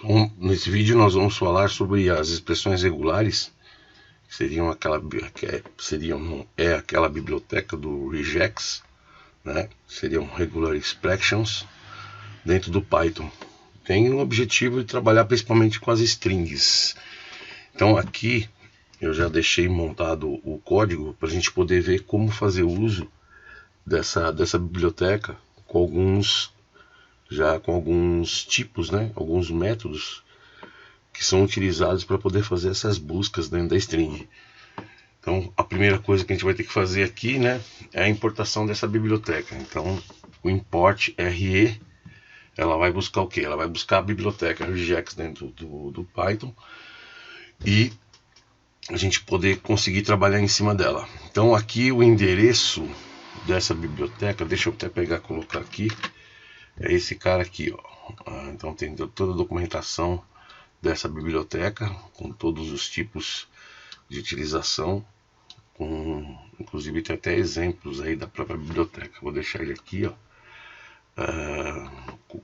Então, nesse vídeo nós vamos falar sobre as expressões regulares, que seriam aquela biblioteca do regex, né? Seriam regular expressions dentro do Python. Tem o objetivo de trabalhar principalmente com as strings. Então aqui eu já deixei montado o código para a gente poder ver como fazer uso dessa biblioteca com alguns tipos, né? Alguns métodos que são utilizados para poder fazer essas buscas dentro da string. Então a primeira coisa que a gente vai ter que fazer aqui, né, é a importação dessa biblioteca. Então o import RE, ela vai buscar o que? Ela vai buscar a biblioteca regex dentro do Python e a gente poder conseguir trabalhar em cima dela. Então aqui o endereço dessa biblioteca, deixa eu até pegar e colocar aqui, é esse cara aqui, ó. Então tem toda a documentação dessa biblioteca com todos os tipos de utilização, inclusive tem até exemplos aí da própria biblioteca. Vou deixar ele aqui, ó,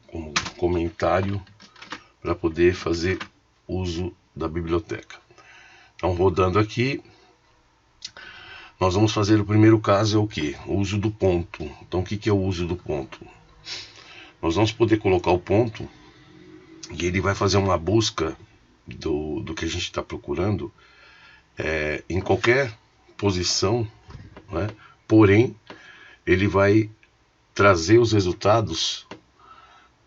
como comentário para poder fazer uso da biblioteca. Então, rodando aqui, nós vamos fazer o primeiro caso, é o que? O uso do ponto. Então, o que é o uso do ponto? Nós vamos poder colocar o ponto e ele vai fazer uma busca do que a gente está procurando em qualquer posição, né? Porém, ele vai trazer os resultados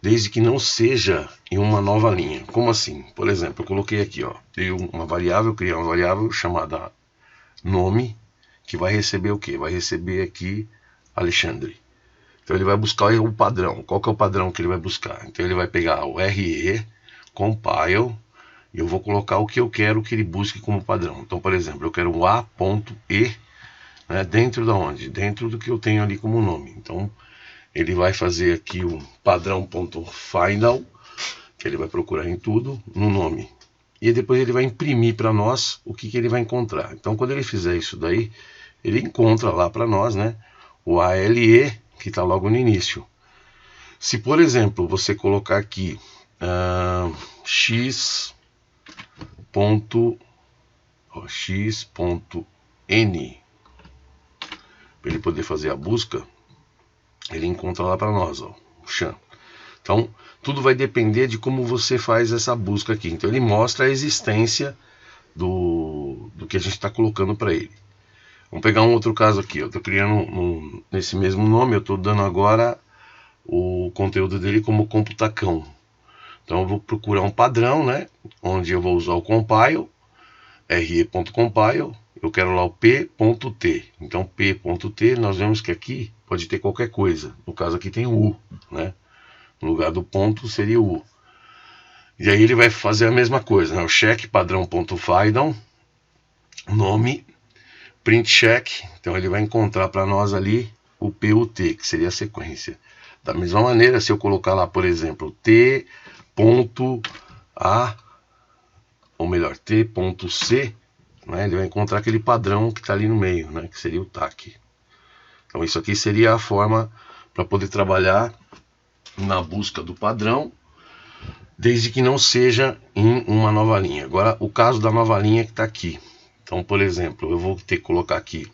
desde que não seja em uma nova linha. Como assim? Por exemplo, eu coloquei aqui, ó, criei uma variável chamada nome, que vai receber o que? Vai receber aqui Alexandre. Então ele vai buscar o padrão. Qual que é o padrão que ele vai buscar? Então ele vai pegar o RE, compile, e eu vou colocar o que eu quero que ele busque como padrão. Então, por exemplo, eu quero um A.E, né, dentro da onde? Dentro do que eu tenho ali como nome. Então ele vai fazer aqui o padrão.final, que ele vai procurar em tudo, no nome. E depois ele vai imprimir para nós o que ele vai encontrar. Então quando ele fizer isso daí, ele encontra lá para nós, né, o ALE, que está logo no início. Se, por exemplo, você colocar aqui x.n, para ele poder fazer a busca, ele encontra lá para nós, ó, o chan. Então, tudo vai depender de como você faz essa busca aqui. Então, ele mostra a existência do que a gente está colocando para ele. Vamos pegar um outro caso aqui. Eu estou criando nesse mesmo nome, eu estou dando agora o conteúdo dele como computacão. Então, eu vou procurar um padrão, né, onde eu vou usar o compile, re.compile, eu quero lá o p.t. Então, p.t, nós vemos que aqui pode ter qualquer coisa. No caso aqui tem o u, né? No lugar do ponto seria o u. E aí ele vai fazer a mesma coisa, né? O check padrão.final, nome, print check. Então ele vai encontrar para nós ali o PUT, que seria a sequência. Da mesma maneira, se eu colocar lá, por exemplo, t.a, ou melhor, t.c, né, ele vai encontrar aquele padrão que está ali no meio, né, que seria o TAC. Então isso aqui seria a forma para poder trabalhar na busca do padrão, desde que não seja em uma nova linha. Agora, o caso da nova linha que está aqui. Então, por exemplo, eu vou ter que colocar aqui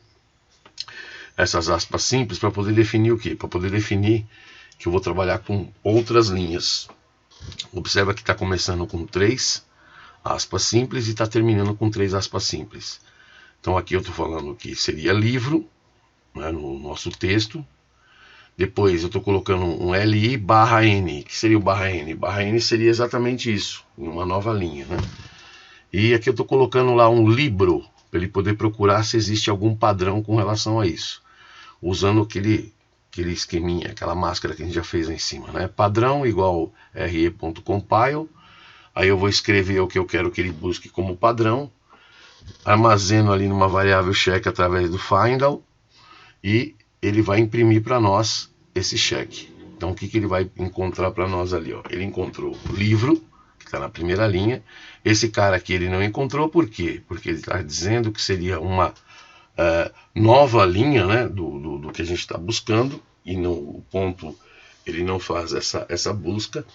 essas aspas simples para poder definir o quê? Para poder definir que eu vou trabalhar com outras linhas. Observa que está começando com 3 aspas simples e está terminando com 3 aspas simples. Então aqui eu estou falando que seria livro, né, no nosso texto. Depois eu estou colocando um li barra n. Que seria o barra n? Barra n seria exatamente isso, em uma nova linha, né? E aqui eu estou colocando lá um libro, para ele poder procurar se existe algum padrão com relação a isso. Usando aquele esqueminha, aquela máscara que a gente já fez em cima, né? Padrão igual re.compile. Aí eu vou escrever o que eu quero que ele busque como padrão. Armazeno ali numa variável check através do final. E ele vai imprimir para nós esse check. Então o que ele vai encontrar para nós ali? Ó? Ele encontrou o livro, que está na primeira linha. Esse cara aqui ele não encontrou, por quê? Porque ele está dizendo que seria uma nova linha, né, do que a gente está buscando, e o ponto ele não faz essa busca.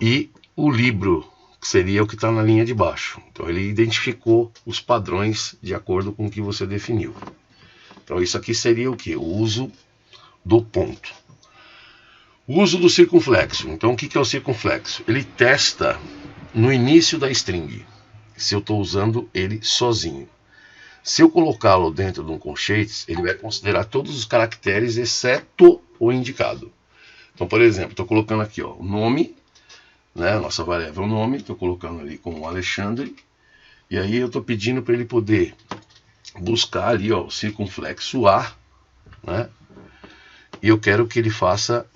E o livro seria o que está na linha de baixo. Então ele identificou os padrões de acordo com o que você definiu. Então isso aqui seria o que? O uso do ponto. O uso do circunflexo. Então o que é o circunflexo? Ele testa no início da string, se eu estou usando ele sozinho. Se eu colocá-lo dentro de um colchetes, ele vai considerar todos os caracteres exceto o indicado. Então, por exemplo, estou colocando aqui ó, o nome, né, nossa variável nome, estou colocando ali como Alexandre, e aí eu estou pedindo para ele poder buscar ali ó, o circunflexo A, né, e eu quero que ele faça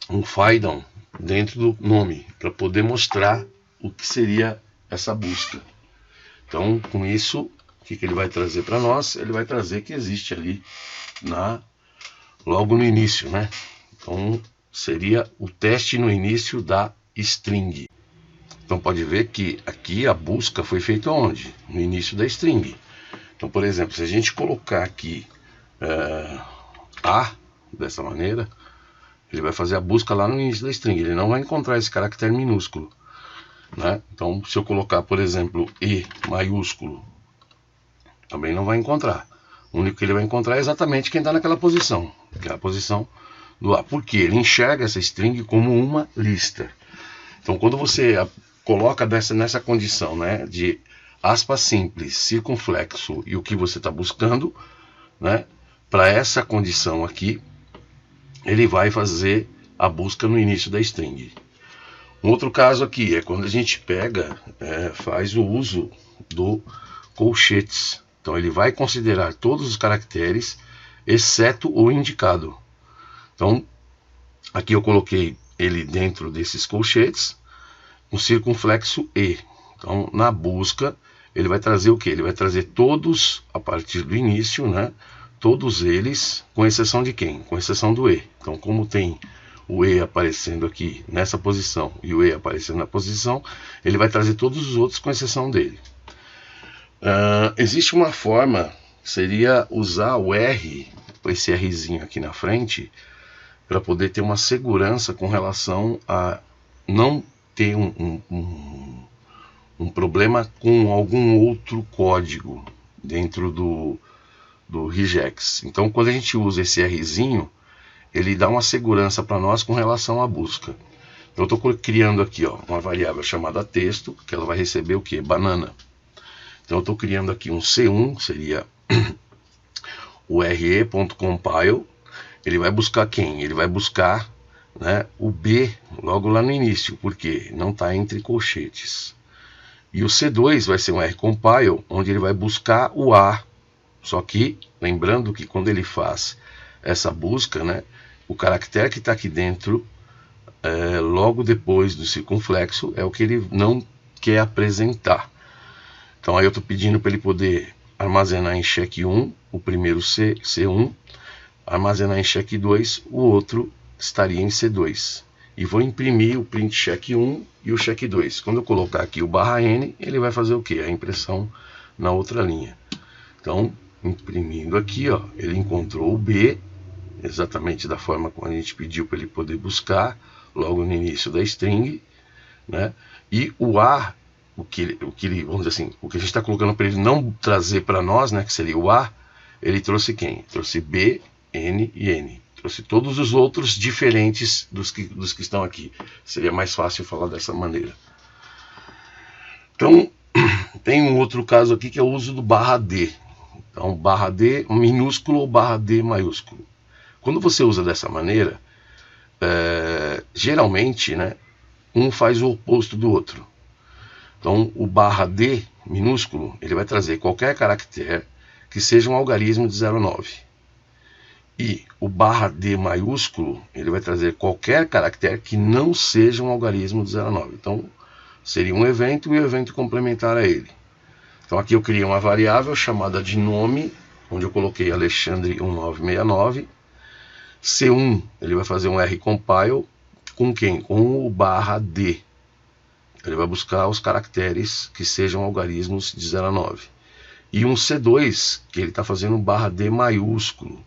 um find dentro do nome, para poder mostrar o que seria essa busca. Então, com isso, o que ele vai trazer para nós? Ele vai trazer que existe ali logo no início, né? Então, seria o teste no início da string. Então, pode ver que aqui a busca foi feita onde? No início da string. Então, por exemplo, se a gente colocar aqui A, dessa maneira, ele vai fazer a busca lá no início da string. Ele não vai encontrar esse caractere minúsculo, né? Então, se eu colocar, por exemplo, E maiúsculo, também não vai encontrar. O único que ele vai encontrar é exatamente quem está naquela posição, que é a posição do A. Porque ele enxerga essa string como uma lista. Então, quando você coloca nessa condição, né, de aspas simples, circunflexo e o que você está buscando, né, para essa condição aqui, ele vai fazer a busca no início da string. Um outro caso aqui é quando a gente pega, faz o uso do colchetes. Então ele vai considerar todos os caracteres, exceto o indicado. Então, aqui eu coloquei ele dentro desses colchetes, um circunflexo E. Então, na busca, ele vai trazer o que? Ele vai trazer todos, a partir do início, né? Todos eles, com exceção de quem? Com exceção do E. Então, como tem o E aparecendo aqui nessa posição e o E aparecendo na posição, ele vai trazer todos os outros com exceção dele. Existe uma forma, seria usar o R, esse Rzinho aqui na frente, para poder ter uma segurança com relação a não ter um problema com algum outro código dentro do regex. Então, quando a gente usa esse Rzinho, ele dá uma segurança para nós com relação à busca. Eu estou criando aqui ó, uma variável chamada texto, que ela vai receber o que? Banana. Então eu estou criando aqui um C1, seria o re.compile. Ele vai buscar quem? Ele vai buscar, né, o B logo lá no início, porque não está entre colchetes. E o C2 vai ser um rcompile, onde ele vai buscar o A. Só que, lembrando que quando ele faz essa busca, né, o caractere que está aqui dentro, logo depois do circunflexo, é o que ele não quer apresentar. Então aí eu estou pedindo para ele poder armazenar em check 1, o primeiro C1, armazenar em check 2, o outro estaria em C2. E vou imprimir o print check 1 e o check 2. Quando eu colocar aqui o /n, ele vai fazer o que? A impressão na outra linha. Então, imprimindo aqui, ó, ele encontrou o B, exatamente da forma como a gente pediu para ele poder buscar, logo no início da string, né? E o A, o que ele, vamos dizer assim, o que a gente está colocando para ele não trazer para nós, né, que seria o A, ele trouxe quem? Trouxe B, N e N. Trouxe todos os outros diferentes dos que estão aqui. Seria mais fácil falar dessa maneira. Então, tem um outro caso aqui que é o uso do /D. Então, /D minúsculo ou /D maiúsculo. Quando você usa dessa maneira, geralmente, né, um faz o oposto do outro. Então, o /D minúsculo, ele vai trazer qualquer caractere que seja um algarismo de 0 a 9. E o /D maiúsculo, ele vai trazer qualquer caractere que não seja um algarismo de 0 a 9. Então, seria um evento e um evento complementar a ele. Então, aqui eu criei uma variável chamada de nome, onde eu coloquei Alexandre 1969. C1, ele vai fazer um rcompile com quem? Com o /D. Ele vai buscar os caracteres que sejam algarismos de 0 a 9. E um C2, que ele está fazendo um /D maiúsculo.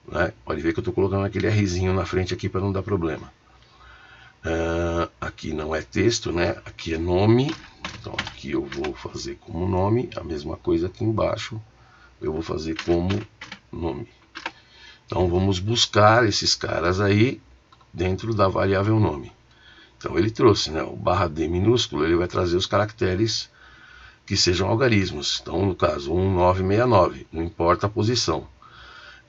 Né? Pode ver que eu estou colocando aquele Rzinho na frente aqui para não dar problema. Aqui não é texto, né? Aqui é nome. Então aqui eu vou fazer como nome. A mesma coisa aqui embaixo. Eu vou fazer como nome. Então vamos buscar esses caras aí dentro da variável nome. Então ele trouxe, né? O /d minúsculo, ele vai trazer os caracteres que sejam algarismos. Então no caso 1969, não importa a posição.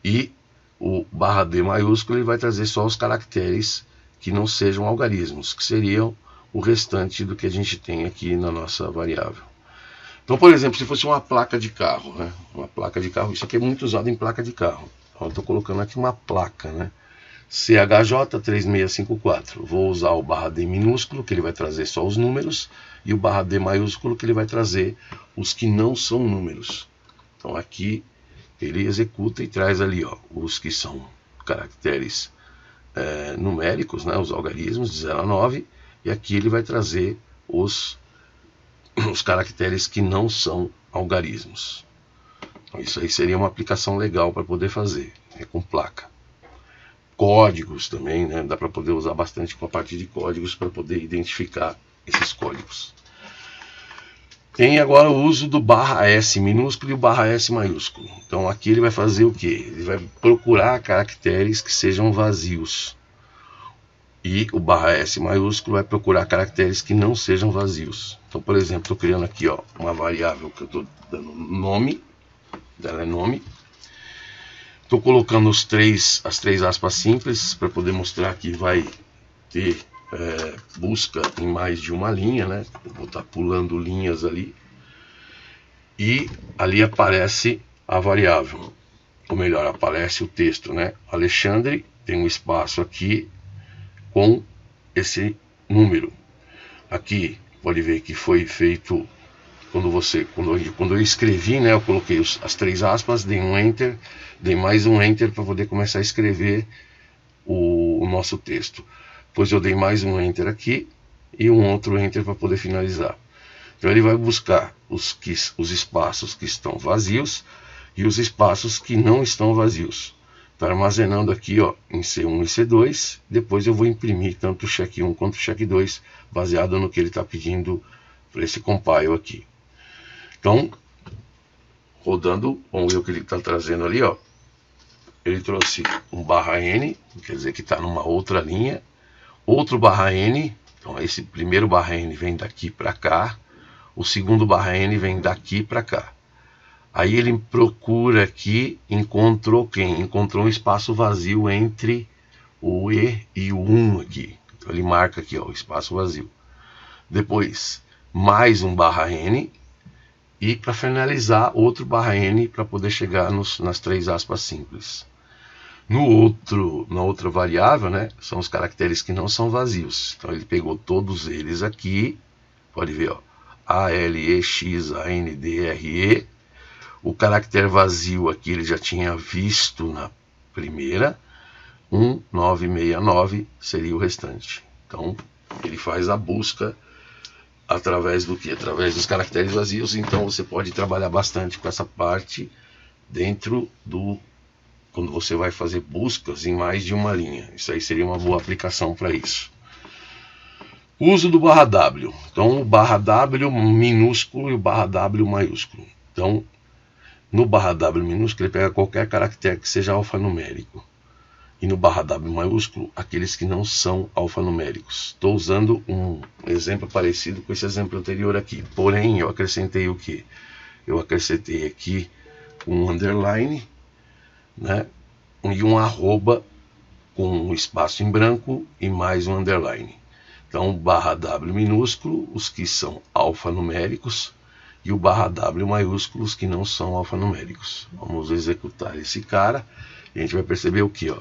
E o /d maiúsculo, ele vai trazer só os caracteres que não sejam algarismos, que seriam o restante do que a gente tem aqui na nossa variável. Então, por exemplo, se fosse uma placa de carro, né? Uma placa de carro, isso aqui é muito usado em placa de carro. Então, eu estou colocando aqui uma placa, né? CHJ 3654. Vou usar o /d minúsculo, que ele vai trazer só os números, e o /d maiúsculo, que ele vai trazer os que não são números. Então, aqui ele executa e traz ali, ó, os que são caracteres numéricos, né, os algarismos de 0 a 9, e aqui ele vai trazer os caracteres que não são algarismos. Então, isso aí seria uma aplicação legal para poder fazer, né, com placa. Códigos também, né, dá para poder usar bastante com a parte de códigos para poder identificar esses códigos. Tem agora o uso do /s minúsculo e o /s maiúsculo. Então aqui ele vai fazer o que? Ele vai procurar caracteres que sejam vazios. E o /s maiúsculo vai procurar caracteres que não sejam vazios. Então, por exemplo, estou criando aqui, ó, uma variável que eu estou dando nome. Dela é nome. Estou colocando as três aspas simples para poder mostrar que vai ter busca em mais de uma linha, né? Eu vou estar pulando linhas ali. E ali aparece a variável. Ou melhor, aparece o texto, né? Alexandre, tem um espaço aqui com esse número. Aqui, pode ver que foi feito quando eu escrevi, né? Eu coloquei as 3 aspas, dei um Enter, dei mais um Enter para poder começar a escrever o nosso texto. Depois eu dei mais um Enter aqui e um outro Enter para poder finalizar. Então ele vai buscar os espaços que estão vazios e os espaços que não estão vazios. Está armazenando aqui, ó, em C1 e C2. Depois eu vou imprimir tanto o check 1 quanto o check 2, baseado no que ele está pedindo para esse compile aqui. Então, rodando, vamos ver o que ele está trazendo ali, ó. Ele trouxe um /n, quer dizer que está numa outra linha. Outro /n, então esse primeiro /n vem daqui para cá. O segundo /n vem daqui para cá. Aí ele procura aqui, encontrou quem? Encontrou um espaço vazio entre o E e o 1 aqui. Então ele marca aqui, ó, o espaço vazio. Depois, mais um /n. E para finalizar, outro /n para poder chegar nas 3 aspas simples. Na outra variável, né, são os caracteres que não são vazios. Então ele pegou todos eles aqui. Pode ver, ó. A, L, E, X, A, N, D, R, E. O caractere vazio aqui ele já tinha visto na primeira. 1969 seria o restante. Então ele faz a busca através do que? Através dos caracteres vazios. Então você pode trabalhar bastante com essa parte dentro do... quando você vai fazer buscas em mais de uma linha. Isso aí seria uma boa aplicação para isso. Uso do /w. Então o /w minúsculo e o /w maiúsculo. Então no /w minúsculo ele pega qualquer caractere que seja alfanumérico. E no /w maiúsculo, aqueles que não são alfanuméricos. Estou usando um exemplo parecido com esse exemplo anterior aqui. Porém, eu acrescentei o que? Eu acrescentei aqui um underline, né? E um arroba com um espaço em branco e mais um underline. Então, /w minúsculo, os que são alfanuméricos, e o /w maiúsculo, os que não são alfanuméricos. Vamos executar esse cara e a gente vai perceber o que, ó.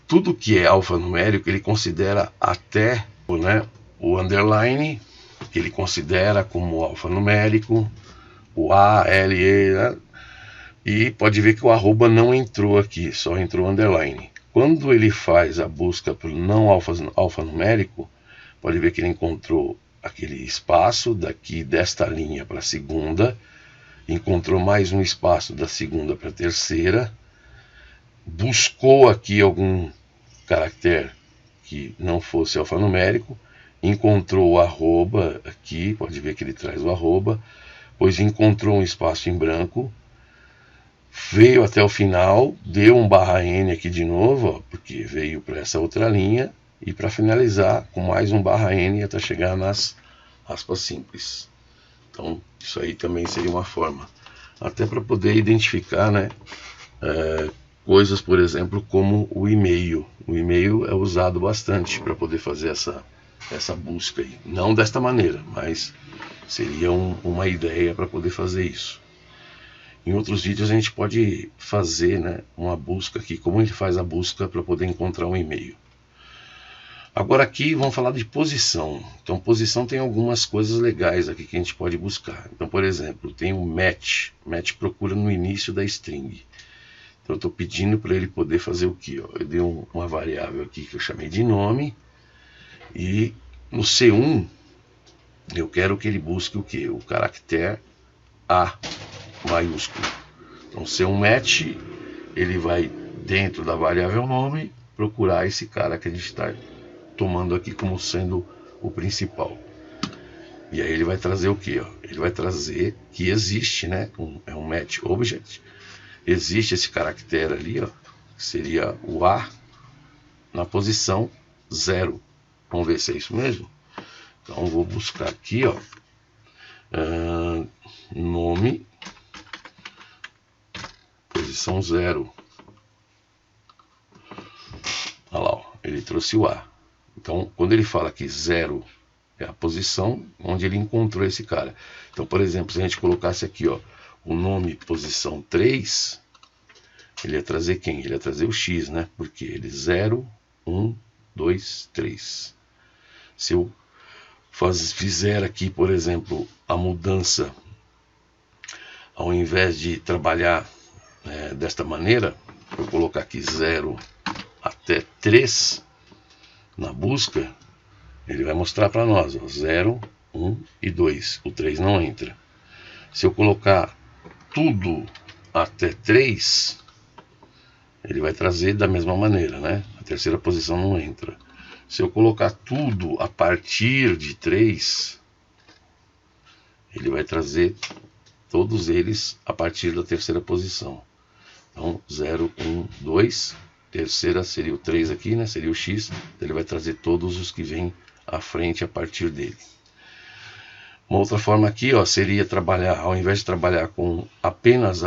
Tudo que é alfanumérico, ele considera até, né, o underline, que ele considera como alfanumérico, o A, L, E, né? E pode ver que o arroba não entrou aqui, só entrou o underline. Quando ele faz a busca por não alfanumérico, pode ver que ele encontrou aquele espaço daqui desta linha para a segunda, encontrou mais um espaço da segunda para a terceira, buscou aqui algum caractere que não fosse alfanumérico, encontrou o arroba aqui, pode ver que ele traz o arroba, pois encontrou um espaço em branco, veio até o final, deu um /n aqui de novo, ó, porque veio para essa outra linha, e para finalizar com mais um /n até chegar nas aspas simples. Então isso aí também seria uma forma, até para poder identificar, né, coisas, por exemplo, como o e-mail. O e-mail é usado bastante para poder fazer essa busca aí. Não desta maneira, mas seria uma ideia para poder fazer isso. Em outros vídeos a gente pode fazer, né, uma busca aqui, como ele faz a busca para poder encontrar um e-mail. Agora aqui vamos falar de posição. Então posição tem algumas coisas legais aqui que a gente pode buscar. Então, por exemplo, tem o match. Match procura no início da string. Então eu estou pedindo para ele poder fazer o que? Eu dei uma variável aqui que eu chamei de nome. E no C1 eu quero que ele busque o que? O caractere A maiúsculo. Então C1 match, ele vai dentro da variável nome procurar esse cara que a gente está tomando aqui como sendo o principal. E aí ele vai trazer o que? Ele vai trazer que existe, né? É um match object. Existe esse caractere ali, ó, que seria o A na posição 0. Vamos ver se é isso mesmo. Então vou buscar aqui, ó, nome, posição 0. Olha lá, ó, ele trouxe o A. Então, quando ele fala que 0 é a posição onde ele encontrou esse cara. Então, por exemplo, se a gente colocasse aqui, ó, o nome posição 3, ele ia trazer quem? Ele ia trazer o X, né? Porque ele 0, 1, 2, 3. Se eu fizer aqui, por exemplo, a mudança, ao invés de trabalhar desta maneira, eu colocar aqui 0 até 3, na busca, ele vai mostrar para nós, ó, 0, 1 e 2. O 3 não entra. Se eu colocar tudo até 3, ele vai trazer da mesma maneira, né? A terceira posição não entra. Se eu colocar tudo a partir de 3, ele vai trazer todos eles a partir da terceira posição. Então, 0, 1, 2... terceira seria o 3 aqui, né? Seria o X. Ele vai trazer todos os que vêm à frente a partir dele. Uma outra forma aqui, ó, seria trabalhar, ao invés de trabalhar com apenas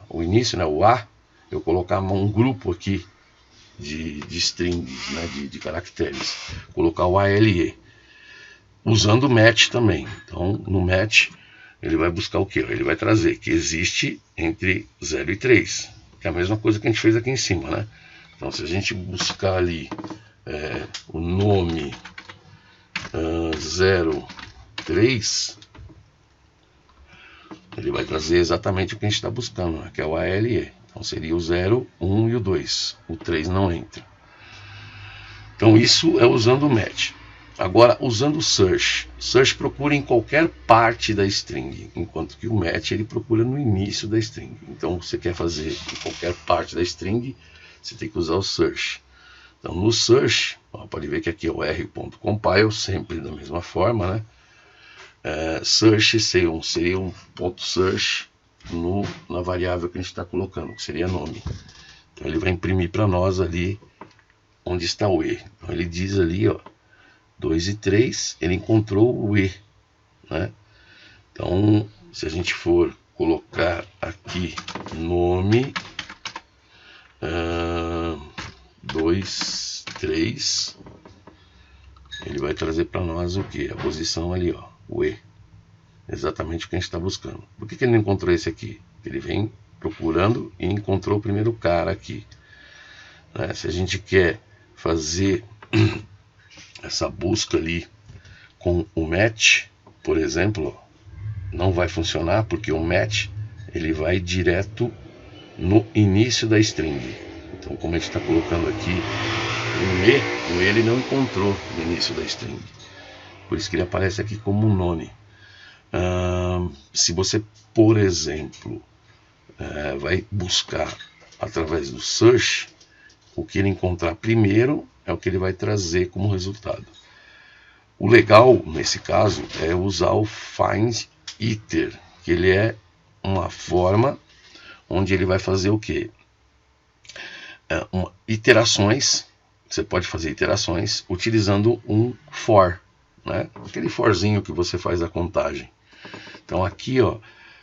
o início, né, o A, eu colocar um grupo aqui de strings, né, de caracteres. Colocar o ALE, usando o match também. Então, no match, ele vai buscar o que? Ele vai trazer que existe entre 0 e 3. Que é a mesma coisa que a gente fez aqui em cima, né? Então, se a gente buscar ali o nome 03, ele vai trazer exatamente o que a gente está buscando, né? Que é o ALE. Então, seria o 0, 1 e o 2. O 3 não entra. Então, isso é usando o match. Agora, usando o search. Search procura em qualquer parte da string, enquanto que o match ele procura no início da string. Então, você quer fazer em qualquer parte da string, você tem que usar o search. Então, no search, ó, pode ver que aqui é o r.compile, sempre da mesma forma, né? Search seria um ponto search na variável que a gente está colocando, que seria nome. Então, ele vai imprimir para nós ali onde está o E. Então, ele diz ali, ó, 2 e 3, ele encontrou o E, né? Então, se a gente for colocar aqui nome 2, 3, ele vai trazer para nós o que? A posição ali, ó, o E. Exatamente o que a gente está buscando. Por que ele não encontrou esse aqui? Ele vem procurando e encontrou o primeiro cara aqui. Se a gente quer fazer essa busca ali com o match, por exemplo, não vai funcionar, porque o match ele vai direto no início da string. Então, como a gente está colocando aqui o E ele não encontrou no início da string, por isso que ele aparece aqui como um nome. Se você, por exemplo, vai buscar através do search, o que ele encontrar primeiro é o que ele vai trazer como resultado. O legal, nesse caso, é usar o find iter, que ele é uma forma onde ele vai fazer o quê? Iterações. Você pode fazer iterações utilizando um for, né? Aquele forzinho que você faz a contagem. Então aqui, ó,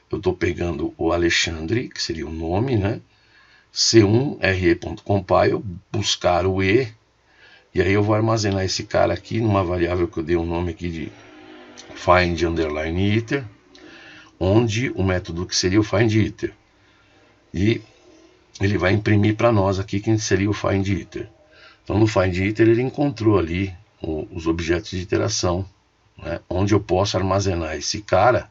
eu estou pegando o Alexandre, que seria o nome, né? C1re.compile, buscar o e, e aí eu vou armazenar esse cara aqui numa variável que eu dei um nome aqui de find underline iter, onde o método que seria o find iter, e ele vai imprimir para nós aqui quem seria o find iter. Então no find iter ele encontrou ali os objetos de iteração, né, onde eu posso armazenar esse cara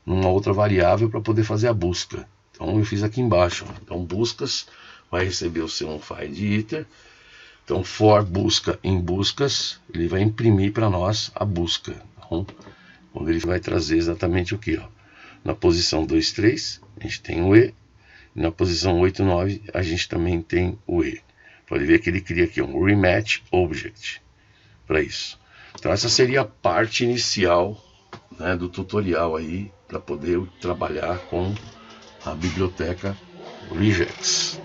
numa outra variável para poder fazer a busca. Então eu fiz aqui embaixo. Então buscas vai receber o seu find iter. Então for busca em buscas, ele vai imprimir para nós a busca. Então, quando ele vai trazer exatamente o que, ó, na posição 2, 3 a gente tem o e, e na posição 8, 9 a gente também tem o e. Pode ver que ele cria aqui um rematch object para isso. Então essa seria a parte inicial, né, do tutorial aí para poder trabalhar com a biblioteca regex.